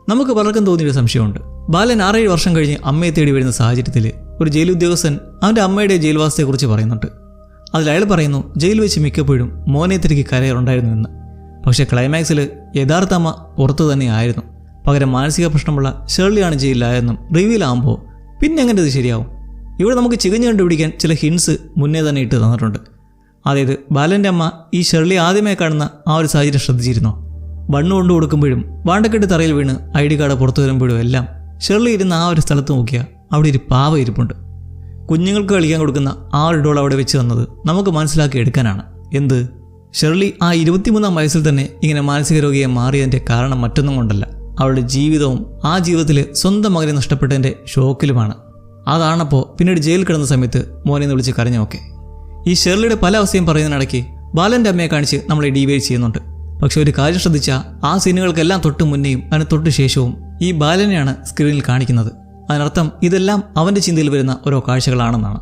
നമുക്ക് പലർക്കും തോന്നിയൊരു സംശയമുണ്ട്. ബാലൻ 6-7 വർഷം കഴിഞ്ഞ് അമ്മയെ തേടി വരുന്ന സാഹചര്യത്തിൽ ഒരു ജയിൽ ഉദ്യോഗസ്ഥൻ അവൻ്റെ അമ്മയുടെ ജയിൽവാസത്തെക്കുറിച്ച് പറയുന്നുണ്ട്. അതിൽ അയാൾ പറയുന്നു ജയിൽ വെച്ച് മിക്കപ്പോഴും മോനെ തിരികെ കരയാറുണ്ടായിരുന്നു എന്ന്. പക്ഷേ ക്ലൈമാക്സിൽ യഥാർത്ഥ അമ്മ പുറത്തു തന്നെയായിരുന്നു. പകരം മാനസിക പ്രശ്നമുള്ള ഷേർലിയാണ് ജയിലിലായെന്നും റിവീലാകുമ്പോൾ പിന്നെ എങ്ങനെ ഇത് ശരിയാവും? ഇവിടെ നമുക്ക് ചികഞ്ഞു കണ്ടുപിടിക്കാൻ ചില ഹിൻസ് മുന്നേ തന്നെ ഇട്ട് തന്നിട്ടുണ്ട്. അതായത് ബാലൻ്റെ അമ്മ ഈ ഷേർലി ആദ്യമായി കാണുന്ന ആ ഒരു സാഹചര്യം ശ്രദ്ധിച്ചിരുന്നോ? ബണ്ണ് കൊണ്ടു കൊടുക്കുമ്പോഴും വാണ്ടക്കെട്ട് തറയിൽ വീണ് ID കാർഡ് പുറത്തു വരുമ്പോഴും എല്ലാം ഷേർലി ഇരുന്ന ആ ഒരു സ്ഥലത്ത് നോക്കിയാൽ അവിടെ ഒരു പാവ ഇരിപ്പുണ്ട്. കുഞ്ഞുങ്ങൾക്ക് കളിക്കാൻ കൊടുക്കുന്ന ആ ഒരു ഡോൾ അവിടെ വെച്ച് തന്നത് നമുക്ക് മനസ്സിലാക്കി എടുക്കാനാണ്. എന്ത്? ഷേർലി ആ 23-ാം വയസ്സിൽ തന്നെ ഇങ്ങനെ മാനസിക രോഗിയെ മാറിയതിൻ്റെ കാരണം മറ്റൊന്നും കൊണ്ടല്ല, അവളുടെ ജീവിതവും ആ ജീവിതത്തിൽ സ്വന്തം മകനെ നഷ്ടപ്പെട്ടതിൻ്റെ ഷോക്കിലുമാണ്. അതാണപ്പോൾ പിന്നീട് ജയിലിൽ കിടന്ന സമയത്ത് മോനെ എന്ന് വിളിച്ച് കരഞ്ഞൊക്കെ. ഈ ഷേർലിയുടെ പല അവസ്ഥയും പറയുന്നതിനിടയ്ക്ക് ബാലൻ്റെ അമ്മയെ കാണിച്ച് നമ്മളെ ഡീവേറ്റ് ചെയ്യുന്നുണ്ട്. പക്ഷെ ഒരു കാര്യം ശ്രദ്ധിച്ചാൽ ആ സീനുകൾക്കെല്ലാം തൊട്ട് മുന്നേയും അതിന് തൊട്ട് ശേഷവും ഈ ബാലനെയാണ് സ്ക്രീനിൽ കാണിക്കുന്നത്. അതിനർത്ഥം ഇതെല്ലാം അവൻ്റെ ചിന്തയിൽ വരുന്ന ഓരോ കാഴ്ചകളാണെന്നാണ്.